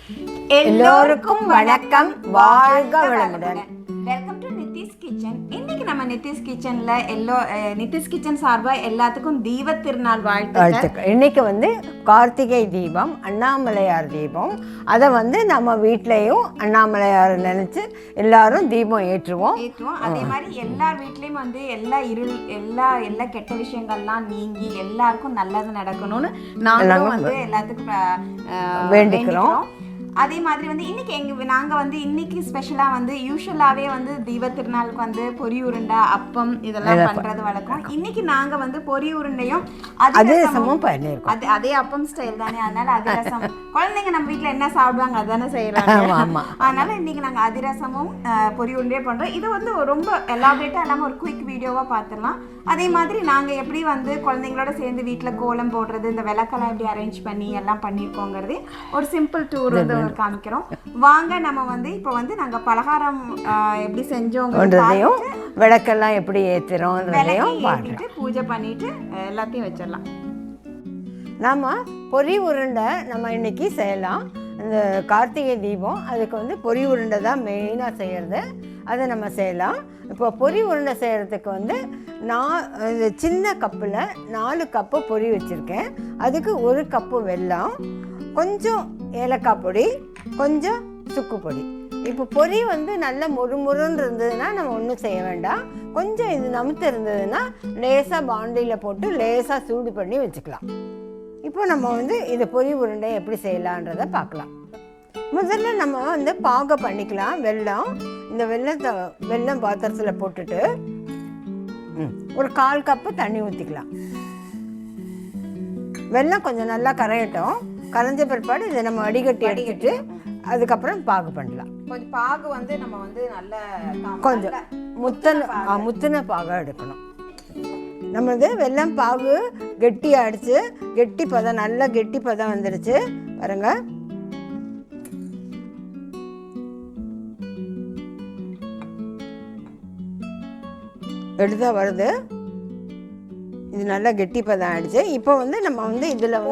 எல்லோருக்கும் வணக்கம், வாழ்க வளமுடன். Welcome to Nitish kitchen. இன்னைக்கு நம்ம நிதிஷ் கிச்சன்ல நிதிஷ் கிச்சன் சார்பா எல்லாத்துக்கும் தீப திருநாள் வாழ்த்துக்கள். இன்னைக்கு கார்த்திகை தீபம், அண்ணாமலையார் தீபம். அதை நம்ம வீட்லயும் அண்ணாமலையார் நினைச்சு எல்லாரும் தீபம் ஏற்றுவோம். அதே மாதிரி எல்லார் வீட்லயும் எல்லா கெட்ட விஷயங்கள்லாம் நீங்கி எல்லாருக்கும் நல்லது நடக்கணும்னு நாங்களும் எல்லாத்துக்கும் வேண்டிக்கிறோம். அதே மாதிரி இன்னைக்கு நாங்கள் இன்னைக்கு ஸ்பெஷலாக யூஸ்வலாகவே தீப திருநாளுக்கு பொரி உருண்டை, அப்பம் இதெல்லாம் பண்ணுறது வழக்கம். இன்னைக்கு நாங்கள் பொரி உருண்டையும் அதிரசமும் பண்ணியிருக்கோம். அதே அப்பம் ஸ்டைல் தானே, அதனால அதிரசம் குழந்தைங்க நம்ம வீட்டில் என்ன சாப்பிடுவாங்க அதானே செய்கிறாங்க. அதனால இன்னைக்கு நாங்கள் அதிரசமும் பொரி உருண்டையும் பண்ணுறோம். இது ரொம்ப எலாபரேட்டாக இல்லாமல் ஒரு குயிக் வீடியோவாக பார்த்துடலாம். அதே மாதிரி நாங்கள் எப்படி குழந்தைங்களோட சேர்ந்து வீட்டில் கோலம் போடுறது, இந்த விளக்கெல்லாம் எப்படி அரேஞ்ச் பண்ணி எல்லாம் பண்ணியிருக்கோங்கிறது ஒரு சிம்பிள் டூர் காமிக்கிறோம். வாங்க நம்ம இப்போ நாங்க பலகாரம் எப்படி செஞ்சோங்கிறதையும் விளக்கெல்லாம் எப்படி ஏத்துறோம்ன்றதையும் பூஜை பண்ணிட்டு எல்லாத்தையும் வச்சிடலாம். நாம பொரி உருண்டை நம்ம இன்னைக்கு செய்யலாம். இந்த கார்த்திகை தீபம் அதுக்கு பொரி உருண்டை தான் மெயினாக செய்கிறது. அதை நம்ம செய்யலாம். இப்போ பொரி உருண்டை செய்கிறதுக்கு நான் சின்ன கப்பில் 4 கப்பு பொரி வச்சுருக்கேன். அதுக்கு 1 கப்பு வெல்லம், கொஞ்சம் ஏலக்காய் பொடி, கொஞ்சம் சுக்கு பொடி. இப்போ பொரி நல்ல முறுமுறுன்னு இருந்ததுன்னா நம்ம ஒன்றும் செய்ய வேண்டாம். கொஞ்சம் இது நமுத்து இருந்ததுன்னா லேசாக பாண்டியில் போட்டு லேசாக சூடு பண்ணி வச்சுக்கலாம். இப்போ நம்ம இது பொரி உருண்டை எப்படி செய்யலான்றதை பார்க்கலாம். முதல்ல நம்ம பாகை பண்ணிக்கலாம். இந்த வெல்லம் பாத்திரத்தில் போட்டுட்டு ஒரு 1/4 கப்பு தண்ணி ஊற்றிக்கலாம். வெல்லம் கொஞ்சம் நல்லா கரையட்டும். கரைஞ்ச பிற்பாடு இதை நம்ம வடிகட்டி எடுத்துட்டு அதுக்கப்புறம் பாகு பண்ணலாம். கொஞ்சம் பாகு நம்ம நல்ல கொஞ்சம் முத்தின பாகாக எடுக்கணும். நம்மளது வெல்லம் பாகு கெட்டியாகிடுச்சு. கெட்டி பதம், நல்லா கெட்டி பதம் வந்துடுச்சு பாருங்க. எடுத்தா வருது. இது நல்லா கெட்டி பதம் ஆயிடுச்சு. இப்போ நம்ம இதில்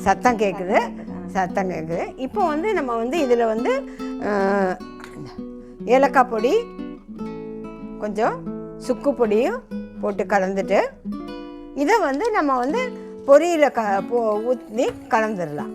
சத்தம் கேட்குது. இப்போ நம்ம இதில் ஏலக்காய் பொடி, கொஞ்சம் சுக்கு பொடியும் போட்டு கலந்துட்டு இதை நம்ம பொரியில் ஊற்றி கலந்துடலாம்.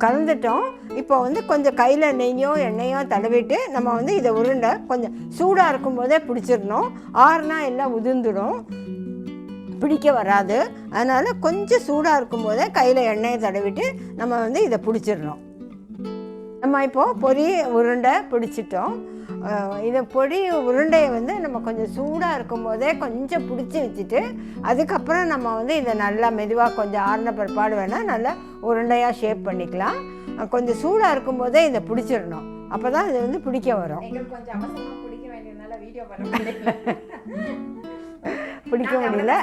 கலந்துட்டோம். இப்போ கொஞ்சம் கையில் நெய்யோ எண்ணெயோ தடவிட்டு நம்ம இதை உருண்டை கொஞ்சம் சூடாக இருக்கும்போதே பிடிச்சிடணும். ஆறுனா எல்லாம் உதிர்ந்துடும், பிடிக்க வராது. அதனால் கொஞ்சம் சூடாக இருக்கும்போதே கையில் எண்ணெயை தடவிட்டு நம்ம இதை பிடிச்சிடணும். நம்ம இப்போது பொரி உருண்டை பிடிச்சிட்டோம். இதை பொரி உருண்டையை நம்ம கொஞ்சம் சூடாக இருக்கும்போதே கொஞ்சம் பிடிச்சி வச்சுட்டு அதுக்கப்புறம் நம்ம இதை நல்லா மெதுவாக கொஞ்சம் ஆறின பிற்பாடு வேணால் நல்லா உருண்டையாக ஷேப் பண்ணிக்கலாம். கொஞ்சம் சூடாக இருக்கும்போதே இதை பிடிச்சிடணும். அப்போ தான் இது பிடிக்க வரும். பிடிக்க முடியல.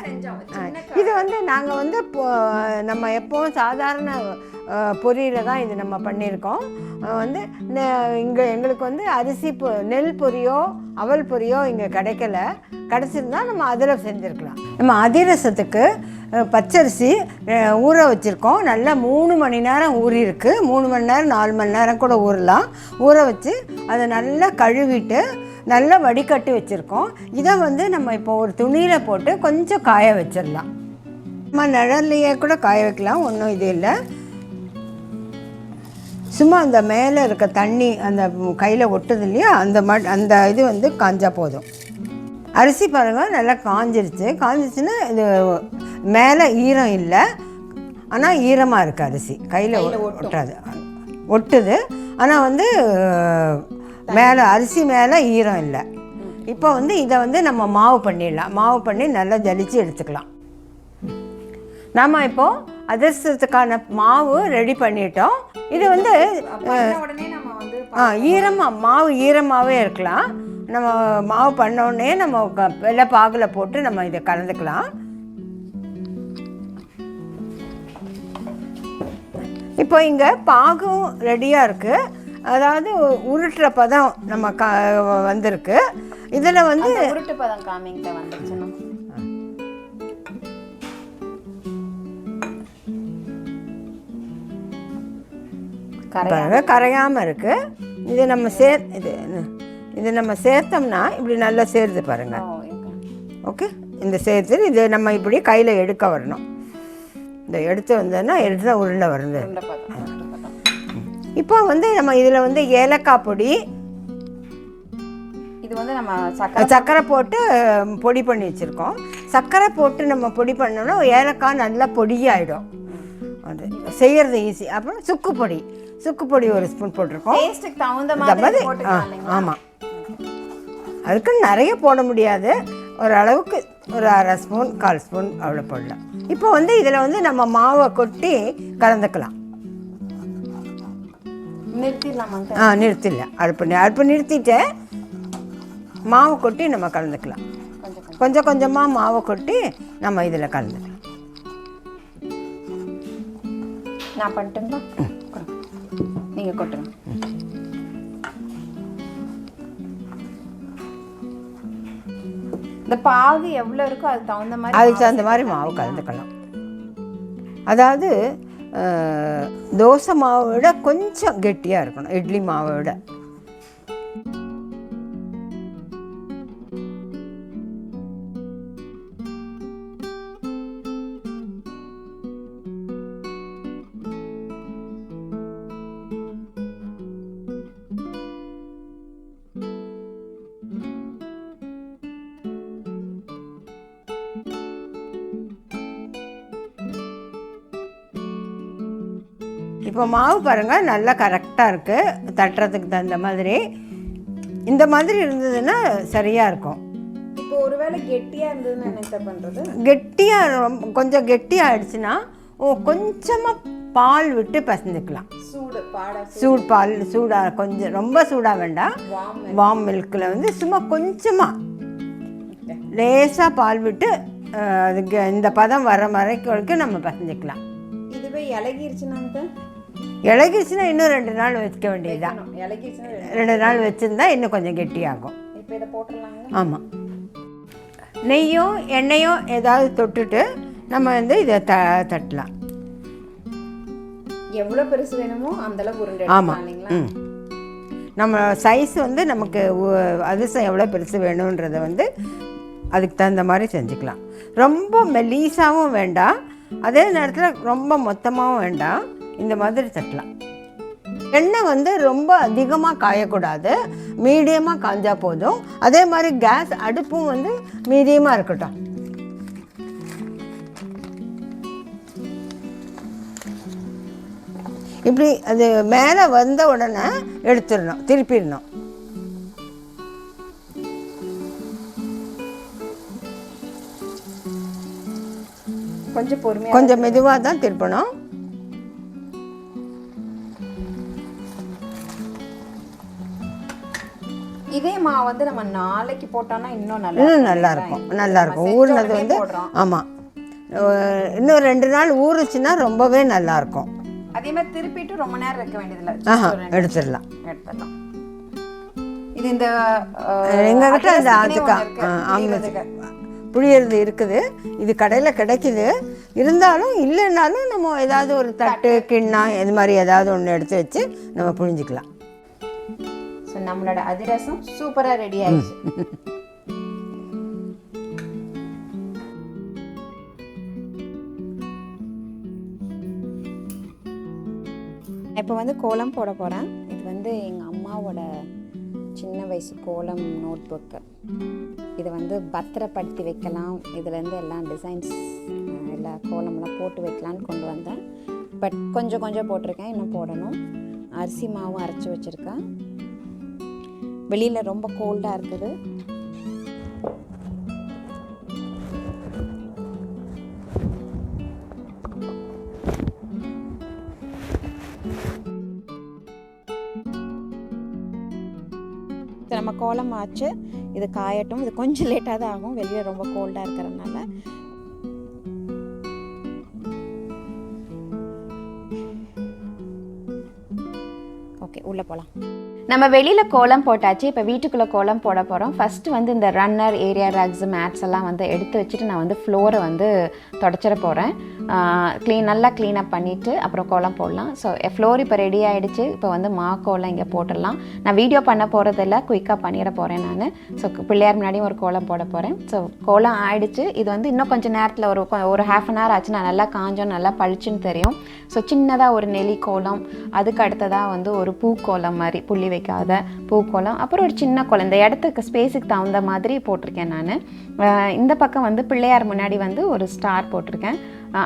இது நாங்கள் நம்ம எப்போவும் சாதாரண பொரியில் தான் இது நம்ம பண்ணியிருக்கோம். எங்களுக்கு அரிசி நெல் பொரியோ அவல் பொரியோ இங்கே கிடைக்கல. கிடச்சிருந்தா நம்ம அதில் செஞ்சுருக்கலாம். நம்ம அதிரசத்துக்கு பச்சரிசி ஊற வச்சுருக்கோம். நல்லா 3 மணி நேரம் ஊறியிருக்கு. 3 மணி நேரம் 4 மணி நேரம் கூட ஊறலாம். ஊற வச்சு அதை நல்லா கழுவிட்டு நல்லா வடிகட்டி வச்சுருக்கோம். இதை நம்ம இப்போ ஒரு துணியில் போட்டு கொஞ்சம் காய வச்சிடலாம். நம்ம நிழல்லையே கூட காய வைக்கலாம், ஒன்றும் இது இல்லை. சும்மா அந்த மேலே இருக்க தண்ணி அந்த கையில் ஒட்டுது இல்லையா, அந்த இது காஞ்சா போதும். அரிசி பாருங்கள் நல்லா காஞ்சிருச்சுன்னா இது மேலே ஈரம் இல்லை, ஆனால் ஈரமாக இருக்குது அரிசி. கையில் ஒட்டுது, ஆனால் மேலே அரிசி மேலே ஈரம் இல்லை. இப்போ இதை நம்ம மாவு பண்ணிடலாம். மாவு பண்ணி நல்லா ஜலிச்சு எடுத்துக்கலாம். நம்ம இப்போது அதிரசத்துக்கான மாவு ரெடி பண்ணிட்டோம். இது வந்து உடனே நம்ம வந்து ஈரமாக மாவு ஈரமாகவே இருக்கலாம். நம்ம மாவு பண்ணோடனே நம்ம வெள்ளை பாகில் போட்டு நம்ம இதை கலந்துக்கலாம். இப்போ இங்கே பாகும் ரெடியாக இருக்குது. அதாவது உருட்டுற பதம் நம்ம வந்திருக்கு. இதில் வந்து உருட்டு பதம் காமிங்க வந்துச்சுன்னா கரையாமல் இருக்குது. இது நம்ம இது நம்ம சேர்த்தோம்னா இப்படி நல்லா சேருது பாருங்கள். ஓகே, இந்த சேர்த்து இது நம்ம இப்படி கையில் எடுக்க வரணும். இந்த எடுத்து வந்தோன்னா எடுத்து உருண்டை வருது. இப்போ வந்து நம்ம இதில் வந்து ஏலக்காய் பொடி, இது வந்து நம்ம சர்க்கரை போட்டு பொடி பண்ணி வச்சுருக்கோம். சர்க்கரை போட்டு நம்ம பொடி பண்ணோம்னா ஏலக்காய் நல்லா பொடியாகிடும். அது செய்கிறது ஈஸி. அப்புறம் சுக்கு பொடி ஒரு ஸ்பூன் போட்டிருக்கோம். டேஸ்ட்டுக்கு தகுந்த மாதிரி. ஆமாம், அதுக்கு நிறைய போட முடியாது. ஓரளவுக்கு ஒரு 1/2 ஸ்பூன் 1/4 ஸ்பூன் அவ்வளோ போடலாம். இப்போ வந்து இதில் வந்து நம்ம மாவை கொட்டி கலந்துக்கலாம். நிறுத்திடலாமா? நிறுத்திடலாம். அடுப்பு நிறுத்திட்டு மாவு கொட்டி நம்ம கலந்துக்கலாம். கொஞ்சம் கொஞ்சமாக மாவை கொட்டி நம்ம இதில் கலந்துக்கலாம். நான் பண்ணிட்டுங்களா? நீங்கள் கொட்டுங்க. இந்த பாகு எவ்வளோ இருக்கோ அதுக்கு தகுந்த மாதிரி மாவு கலந்துக்கலாம். அதாவது தோசை மாவை விட கொஞ்சம் கெட்டியாக இருக்கணும், இட்லி மாவை விட. இப்போ மாவு பாருங்கள் நல்லா கரெக்டாக இருக்குது. தட்டுறதுக்கு தகுந்த மாதிரி இந்த மாதிரி இருந்ததுன்னா சரியாக இருக்கும். இப்போ ஒருவேளை கெட்டியாக இருந்ததுன்னா என்ன பண்ணுறது? கெட்டியாக கொஞ்சம் கெட்டியாக ஆயிடுச்சுன்னா கொஞ்சமாக பால் விட்டு பசந்துக்கலாம். சூடாக கொஞ்சம் ரொம்ப சூடாக வேண்டாம். வார்ம் மில்கில் வந்து சும்மா கொஞ்சமாக லேசாக பால் விட்டு அதுக்கு இந்த பதம் வர வரைக்கும் நம்ம பசஞ்சிக்கலாம். இதுவே இலகிருச்சுன்னா இன்னும் 2 நாள் வைக்க வேண்டியதுதான். 2 நாள் வச்சுருந்தா இன்னும் கொஞ்சம் கெட்டியாகும். ஆமாம், நெய்யோ எண்ணெயோ ஏதாவது தொட்டுட்டு நம்ம வந்து இதை தட்டலாம். எவ்வளோ பெருசு வேணுமோ அந்தளவு உருண்டை. ஆமாம், நம்ம சைஸ் வந்து நமக்கு அதிரசம் எவ்வளோ பெருசு வேணுன்றதை வந்து அதுக்கு தகுந்த மாதிரி செஞ்சுக்கலாம். ரொம்ப மெலீஸாகவும் வேண்டாம், அதே நேரத்தில் ரொம்ப மொத்தமாகவும் வேண்டாம். இந்த மாதிரி தட்டலாம். எண்ணெய் வந்து ரொம்ப அதிகமாக காயக்கூடாது, மீடியமாக காஞ்சா போதும். அதே மாதிரி கேஸ் அடுப்பும் வந்து மீடியமாக இருக்கட்டும். இப்படி அது மேலே வந்த உடனே எடுத்துடணும், திருப்பிடணும். கொஞ்சம் மெதுவாக தான் திருப்பணும். இதே மாவு வந்து நம்ம நாளைக்கு போட்டோம்னா இன்னும் நல்லா இருக்கும். ஊறினது வந்து ஆமாம், இன்னும் 2 நாள் ஊறுச்சுன்னா ரொம்பவே நல்லா இருக்கும். அதே மாதிரி திருப்பிட்டு ரொம்ப நேரம் வைக்க வேண்டியதில்லை, எடுத்துடலாம். இது இந்த எங்ககிட்ட இந்த புளியறது இருக்குது, இது கடையில் கிடைக்குது. இருந்தாலும் இல்லைன்னாலும் நம்ம ஏதாவது ஒரு தட்டு கிண்ணம் இது மாதிரி ஏதாவது ஒன்று எடுத்து வச்சு நம்ம புழிஞ்சிக்கலாம். ஸோ நம்மளோட அதிரசம் சூப்பராக ரெடி ஆயிடுச்சு. இப்போ வந்து கோலம் போட போகிறேன். இது வந்து எங்கள் அம்மாவோட சின்ன வயசு கோலம் நோட் புக்கு. இதை வந்து பத்திரப்படுத்தி வைக்கலாம். இதுலேருந்து எல்லாம் டிசைன்ஸ் எல்லா கோலம்லாம் போட்டு வைக்கலான்னு கொண்டு வந்தேன். பட் கொஞ்சம் போட்டிருக்கேன், இன்னும் போடணும். அரிசி மாவும் அரைச்சி வச்சுருக்கேன். வெளியில் ரொம்ப கோல்டாக இருக்குது. நம்ம கோலம் ஆச்சு, இது காயட்டும். இது கொஞ்சம் லேட்டாக தான் ஆகும், வெளியே ரொம்ப கோல்டாக இருக்கிறதுனால. ஓகே, உள்ளே போகலாம். நம்ம வெளியில் கோலம் போட்டாச்சு, இப்போ வீட்டுக்குள்ளே கோலம் போட போகிறோம். ஃபஸ்ட்டு வந்து இந்த ரன்னர், ஏரியா ரக்ஸ், மேட்ஸ் எல்லாம் வந்து எடுத்து வச்சுட்டு நான் வந்து ஃப்ளோரை வந்து தொடச்சிட போகிறேன். நல்லா க்ளீனப் பண்ணிவிட்டு அப்புறம் கோலம் போடலாம். ஸோ ஃப்ளோர் இப்போ ரெடி ஆகிடுச்சு. இப்போ வந்து கோலம் இங்கே போட்டுடலாம். நான் வீடியோ பண்ண போகிறதில்ல, குயிக்காக பண்ணிட போகிறேன் நான். ஸோ பிள்ளையார் முன்னாடியும் ஒரு கோலம் போட போகிறேன். ஸோ கோலம் ஆகிடுச்சு. இது வந்து இன்னும் கொஞ்சம் நேரத்தில் ஒரு ஹாஃப் அன் ஹவர் ஆச்சு. நான் நல்லா காஞ்சோம், நல்லா பளிச்சுன்னு தெரியும். ஸோ சின்னதாக ஒரு நெலி கோலம், அதுக்கு அடுத்ததாக வந்து ஒரு பூக்கோலம் மாதிரி புள்ளி வைக்காத பூக்கோலம், அப்புறம் ஒரு சின்ன கோலம் இந்த இடத்துக்கு ஸ்பேஸுக்கு தகுந்த மாதிரி போட்டிருக்கேன் நான். இந்த பக்கம் வந்து பிள்ளையார் முன்னாடி வந்து ஒரு ஸ்டார் போட்டிருக்கேன்.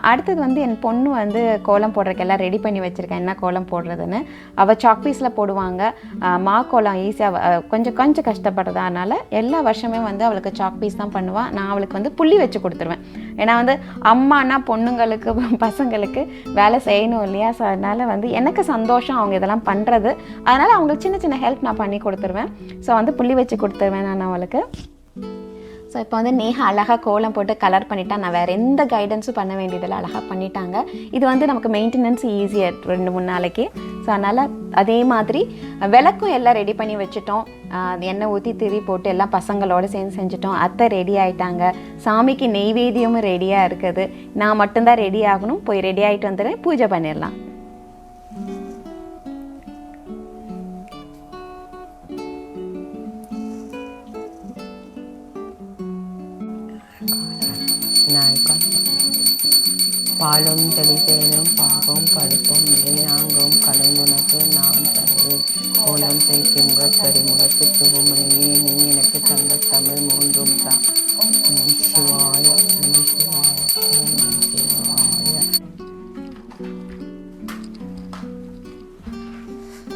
அடுத்தது வந்து என் பொண்ணு வந்து கோலம் போடுறதுக்கு எல்லாம் ரெடி பண்ணி வச்சுருக்கேன், என்ன கோலம் போடுறதுன்னு. அவள் சாக் பீஸில் போடுவாங்க. கோலம் ஈஸியாக கொஞ்சம் கஷ்டப்படுறதா, அதனால் எல்லா வருஷமே வந்து அவளுக்கு சாக் பீஸ் தான் பண்ணுவாள். நான் அவளுக்கு வந்து புள்ளி வச்சு கொடுத்துருவேன். ஏன்னா வந்து அம்மானா பொண்ணுங்களுக்கு பசங்களுக்கு வேலை செய்யணும் இல்லையா? ஸோ அதனால் வந்து எனக்கு சந்தோஷம் அவங்க இதெல்லாம் பண்ணுறது. அதனால் அவங்களுக்கு சின்ன ஹெல்ப் நான் பண்ணி கொடுத்துருவேன். ஸோ வந்து புள்ளி வச்சு கொடுத்துருவேன் நான் அவளுக்கு. ஸோ இப்போ வந்து நேஹா அழகாக கோலம் போட்டு கலர் பண்ணிட்டா. நான் வேறு எந்த கைடன்ஸும் பண்ண வேண்டியதில் அழகாக பண்ணிட்டாங்க. இது வந்து நமக்கு மெயின்டெனன்ஸ் ஈஸியாக 2-3 நாளைக்கு. ஸோ அதனால் அதே மாதிரி விளக்கும் எல்லாம் ரெடி பண்ணி வச்சுட்டோம். எண்ணெய் ஊற்றி திரி போட்டு எல்லாம் பசங்களோடு சேர்ந்து செஞ்சுட்டோம். அத்தை ரெடி ஆகிட்டாங்க. சாமிக்கு நெய்வேத்தியமும் ரெடியாக இருக்குது. நான் மட்டும்தான் ரெடி ஆகணும். போய் ரெடி ஆகிட்டு வந்துடுறேன், பூஜை பண்ணிடலாம். பாலும் தெளித்தேனும் பாகும் பருப்பும் இளையாங்கும் கலங்குனக்கு நான் தருவேன். கோலம் செய்கின்ற கரிமுகத்து சுகுமணியே, நீ எனக்கு தந்த தமிழ் மூன்றும் தான். சிவாய சிவாய சிவாய.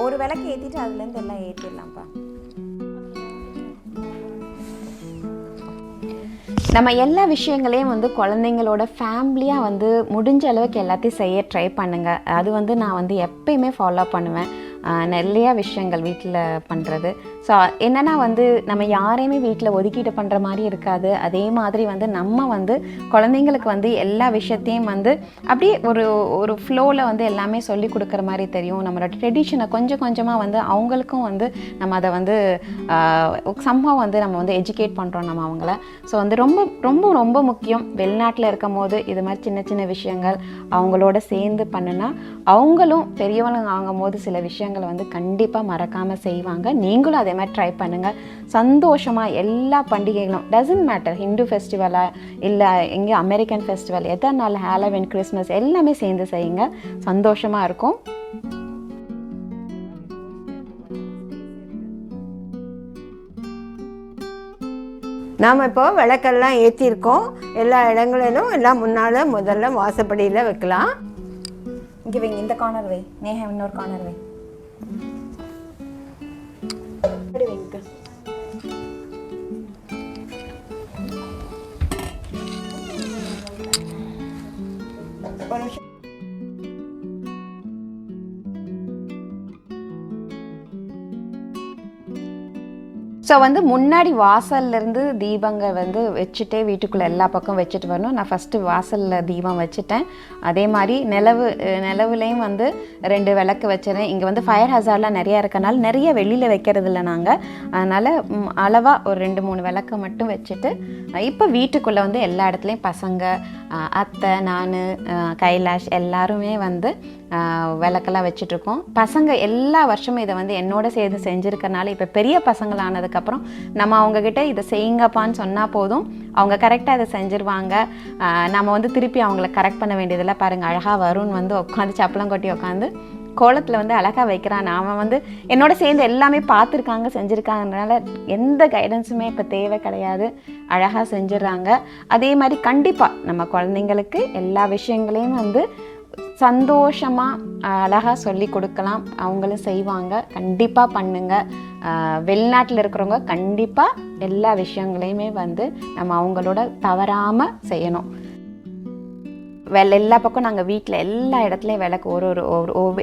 ஒரு விளக்கு ஏற்றிட்டு அதுலேருந்து எல்லாம் ஏற்றிடலாம்ப்பா. நம்ம எல்லா விஷயங்களையும் வந்து குழந்தைங்களோட ஃபேமிலியாக வந்து முடிஞ்ச அளவுக்கு எல்லாத்தையும் செய்ய ட்ரை பண்ணுங்கள். அது வந்து நான் வந்து எப்பயுமே ஃபாலோ பண்ணுவேன். நிறையா விஷயங்கள் வீட்டில் பண்ணுறது. ஸோ என்னென்னா வந்து நம்ம யாரையுமே வீட்டில் ஒதுக்கிட்டு பண்ணுற மாதிரி இருக்காது. அதே மாதிரி வந்து நம்ம வந்து குழந்தைங்களுக்கு வந்து எல்லா விஷயத்தையும் வந்து அப்படியே ஒரு ஃப்ளோவில் வந்து எல்லாமே சொல்லி கொடுக்குற மாதிரி தெரியும். நம்மளோட ட்ரெடிஷனை கொஞ்சமாக வந்து அவங்களுக்கும் வந்து நம்ம அதை வந்து சம்ஹவ் வந்து நம்ம வந்து எஜுகேட் பண்ணுறோம் நம்ம அவங்கள. ஸோ வந்து ரொம்ப முக்கியம். வெளிநாட்டில் இருக்கும் போது இது மாதிரி சின்ன விஷயங்கள் அவங்களோட சேர்ந்து பண்ணுனா அவங்களும் பெரியவங்க ஆகும் போது சில விஷயங்கள் வந்து கண்டிப்பாக மறக்காமல் செய்வாங்க. நீங்களும் அதே மாதிரி ட்ரை பண்ணுங்கள். சந்தோஷமாக எல்லா பண்டிகைகளும் டசன்ட் மேட்டர், ஹிந்து ஃபெஸ்டிவலா இல்லை எங்கே அமெரிக்கன் ஃபெஸ்டிவல் எதனால, ஹாலோவின், கிறிஸ்மஸ் எல்லாமே சேர்ந்து செய்யுங்க. சந்தோஷமாக இருக்கும். நாம் இப்போ விளக்கெல்லாம் ஏற்றிருக்கோம். எல்லா இடங்களிலும் எல்லாம் முதல்ல வாசப்படியில் வைக்கலாம். இங்கே வைங்க, இந்த கார்னர் வை. நேஹா இன்னொரு கார்னர் வை. அப்படி வைங்க. ஒரு நிமிஷம். ஸோ வந்து முன்னாடி வாசல்லேருந்து தீபங்கள் வந்து வச்சுட்டே வீட்டுக்குள்ளே எல்லா பக்கம் வச்சுட்டு வரணும். நான் ஃபஸ்ட்டு வாசலில் தீபம் வச்சுட்டேன். அதே மாதிரி நிலவுலேயும் வந்து 2 விளக்கு வச்சுறேன். இங்கே வந்து ஃபயர் ஹசார்ட்லாம் நிறையா இருக்கனால நிறைய வெளியில் வைக்கிறது இல்லை நாங்கள். அதனால் அளவாக ஒரு 2-3 விளக்கு மட்டும் வச்சுட்டு இப்போ வீட்டுக்குள்ளே வந்து எல்லா இடத்துலையும் பசங்க, அத்தை, நான், கைலாஷ் எல்லாருமே வந்து விளக்கெல்லாம் வச்சுட்ருக்கோம். பசங்க எல்லா வருஷமும் இதை வந்து என்னோட சேர்ந்து செஞ்சுருக்கனால இப்போ பெரிய பசங்களானதுக்கப்புறம் நம்ம அவங்கக்கிட்ட இதை செய்யுங்கப்பான்னு சொன்னால் போதும், அவங்க கரெக்டாக இதை செஞ்சுருவாங்க. நம்ம வந்து திருப்பி அவங்கள கரெக்ட் பண்ண வேண்டியதில்லை. பாருங்கள், அழகாக வரும்னு வந்து உட்காந்து சப்பளம் கொட்டி உட்காந்து கோலத்தில் வந்து அழகாக வைக்கிறான். அவன் வந்து என்னோட சேர்ந்து எல்லாமே பார்த்துருக்காங்க, செஞ்சுருக்காங்கனால எந்த கைடன்ஸுமே இப்போ தேவை கிடையாது. அழகாக செஞ்சிடறாங்க. அதே மாதிரி கண்டிப்பாக நம்ம குழந்தைங்களுக்கு எல்லா விஷயங்களையும் வந்து சந்தோஷமாக அழகாக சொல்லி கொடுக்கலாம். அவங்களும் செய்வாங்க. கண்டிப்பாக பண்ணுங்கள். வெளிநாட்டில் இருக்கிறவங்க கண்டிப்பாக எல்லா விஷயங்களையுமே வந்து நம்ம அவங்களோட தவறாமல் செய்யணும். எல்லா பக்கம் நாங்கள் வீட்டில் எல்லா இடத்துலையும் விளக்கு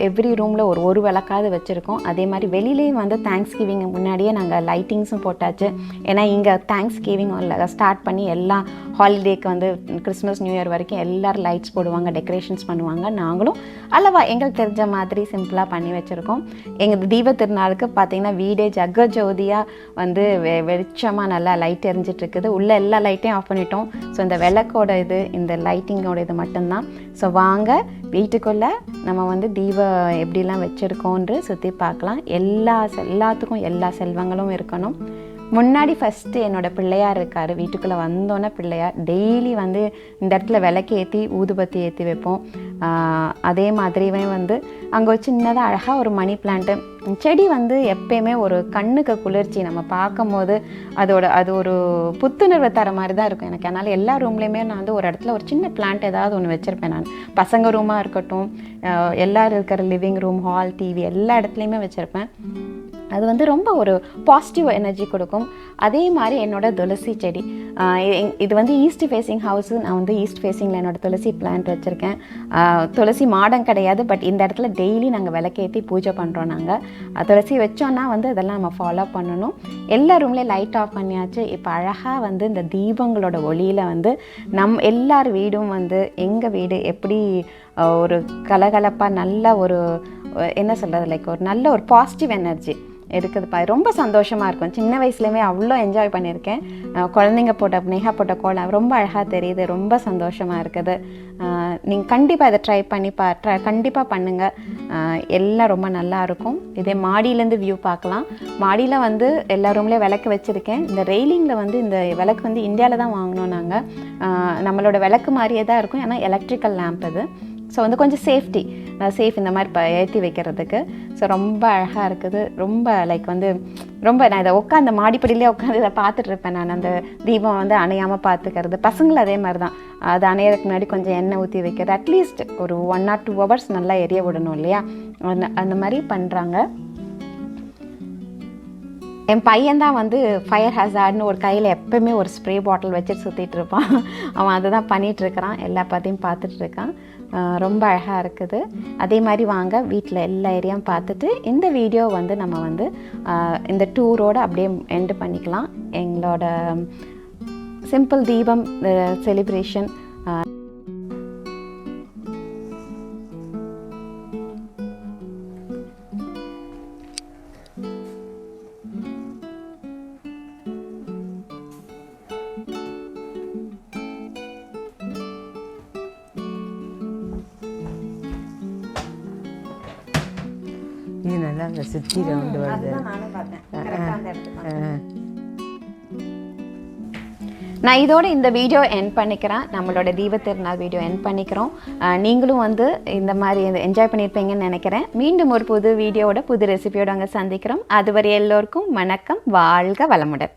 எவ்ரி ரூமில் ஒரு விளக்காவது வச்சுருக்கோம். அதே மாதிரி வெளியிலேயும் வந்து தேங்க்ஸ் கிவிங் முன்னாடியே நாங்கள் லைட்டிங்ஸும் போட்டாச்சு. ஏன்னா இங்கே தேங்க்ஸ் கிவிங் ஸ்டார்ட் பண்ணி எல்லா ஹாலிடேக்கு வந்து கிறிஸ்மஸ் நியூ இயர் வரைக்கும் எல்லோரும் லைட்ஸ் போடுவாங்க, டெக்கரேஷன்ஸ் பண்ணுவாங்க. நாங்களும் அல்லவா எங்களுக்கு தெரிஞ்ச மாதிரி சிம்பிளாக பண்ணி வச்சுருக்கோம். எங்கள் தீப திருநாளுக்கு பார்த்திங்கன்னா வீடே ஜக்க ஜோதியாக வந்து வெளிச்சமாக நல்லா லைட் எரிஞ்சிட்ருக்குது. உள்ளே எல்லா லைட்டையும் ஆஃப் பண்ணிட்டோம். ஸோ இந்த விளக்கோட இந்த லைட்டிங்கோட இது மட்டும்தான். ஸோ வாங்க வீட்டுக்குள்ளே நம்ம வந்து தீபம் எப்படிலாம் வச்சுருக்கோன்று சுற்றி பார்க்கலாம். எல்லாத்துக்கும் எல்லா செல்வங்களும் இருக்கணும். முன்னாடி ஃபஸ்ட்டு என்னோடய பிள்ளையார் இருக்கார். வீட்டுக்குள்ளே வந்தோன்னே பிள்ளையார் டெய்லி வந்து இந்த இடத்துல விளக்கு ஏற்றி ஊதுபத்தி ஏற்றி வைப்போம். அதே மாதிரியே வந்து அங்கே ஒரு சின்னதாக அழகாக ஒரு மணி பிளான்ட்டு செடி வந்து எப்பயுமே ஒரு கண்ணுக்கு குளிர்ச்சி. நம்ம பார்க்கும் போது அது ஒரு புத்துணர்வை தர மாதிரி தான் இருக்கும் எனக்கு. அதனால் எல்லா ரூம்லேயுமே நான் வந்து ஒரு இடத்துல ஒரு சின்ன பிளான்ட் ஏதாவது ஒன்று வச்சுருப்பேன். நான் பசங்க ரூமாக இருக்கட்டும், எல்லோரும் இருக்கிற லிவிங் ரூம், ஹால், டிவி எல்லா இடத்துலையுமே வச்சுருப்பேன். அது வந்து ரொம்ப ஒரு பாசிட்டிவ் எனர்ஜி கொடுக்கும். அதே மாதிரி என்னோடய துளசி செடி, இது வந்து ஈஸ்ட் ஃபேஸிங் ஹவுஸு. நான் வந்து ஈஸ்ட் ஃபேஸிங்கில் என்னோடய துளசி பிளான்ட் வச்சுருக்கேன். துளசி மாடம் கிடையாது, பட் இந்த இடத்துல டெய்லி நாங்கள் விளக்கேற்றி பூஜை பண்ணுறோம். நாங்கள் துளசி வச்சோன்னா வந்து அதெல்லாம் நம்ம ஃபாலோ பண்ணணும். எல்லா ரூம்லேயும் லைட் ஆஃப் பண்ணியாச்சு. இப்போ அழகாக வந்து இந்த தீபங்களோட ஒளியில் வந்து எல்லார் வீடும் வந்து எங்கள் வீடு எப்படி ஒரு கலகலப்பாக நல்ல ஒரு என்ன சொல்கிறது, லைக் ஒரு நல்ல ஒரு பாசிட்டிவ் எனர்ஜி இருக்குதுப்பா. ரொம்ப சந்தோஷமாக இருக்கும். சின்ன வயசுலேயுமே அவ்வளோ என்ஜாய் பண்ணியிருக்கேன். குழந்தைங்க நேஹா போட்ட கோலம் ரொம்ப அழகாக தெரியுது. ரொம்ப சந்தோஷமாக இருக்குது. நீங்கள் கண்டிப்பாக இதை ட்ரை பண்ணி கண்டிப்பாக பண்ணுங்கள். எல்லாம் ரொம்ப நல்லாயிருக்கும். இதே மாடியிலேருந்து வியூ பார்க்கலாம். மாடியில் வந்து எல்லா ரூம்லேயும் விளக்கு வச்சுருக்கேன். இந்த ரெயிலிங்கில் வந்து இந்த விளக்கு வந்து இந்தியாவில் தான் வாங்கினோம் நாங்கள். நம்மளோட விளக்கு மாதிரியே தான் இருக்கும். ஏன்னா எலக்ட்ரிக்கல் லேம்ப் இது. ஸோ வந்து கொஞ்சம் சேஃப் இந்த மாதிரி ஏற்றி வைக்கிறதுக்கு. ஸோ ரொம்ப அழகாக இருக்குது. ரொம்ப லைக் வந்து ரொம்ப நான் இதை உட்காந்து மாடிப்படியிலே உட்காந்து இதை பார்த்துட்ருப்பேன். நான் அந்த தீபம் வந்து அணையாமல் பார்த்துக்கிறது. பசங்களும் அதே மாதிரி தான். அது அணையறதுக்கு முன்னாடி கொஞ்சம் எண்ணெய் ஊற்றி வைக்கிறது. அட்லீஸ்ட் ஒரு 1 or 2 hours நல்லா எரிய விடணும் இல்லையா, அந்த மாதிரி பண்ணுறாங்க. என் பையன்தான் வந்து ஃபயர் ஹசார்ட்னு ஒரு கையில் எப்போயுமே ஒரு ஸ்ப்ரே பாட்டில் வச்சுட்டு சுற்றிட்டு இருப்பான். அவன் அதை தான் பண்ணிகிட்ருக்கிறான். எல்லா பார்த்தையும் பார்த்துட்ருக்கான். ரொம்ப அழகாக இருக்குது. அதே மாதிரி வாங்க வீட்டில் எல்லா ஏரியாவும் பார்த்துட்டு இந்த வீடியோ வந்து நம்ம வந்து இந்த டூரோடு அப்படியே எண்டு பண்ணிக்கலாம். எங்களோட சிம்பிள் தீபம் செலிப்ரேஷன் இது நல்லா இந்த சுற்றி ரவுண்டு வருது. நான் இதோட இந்த வீடியோ எண்ட் பண்ணிக்கிறேன். நம்மளோட தீப திருநாள் வீடியோ எண்ட் பண்ணிக்கிறோம். நீங்களும் வந்து இந்த மாதிரி என்ஜாய் பண்ணியிருப்பீங்கன்னு நினைக்கிறேன். மீண்டும் ஒரு புது வீடியோவோட புது ரெசிபியோட அங்கே சந்திக்கிறோம். அதுவரை எல்லோருக்கும் வணக்கம். வாழ்க வளமுடன்.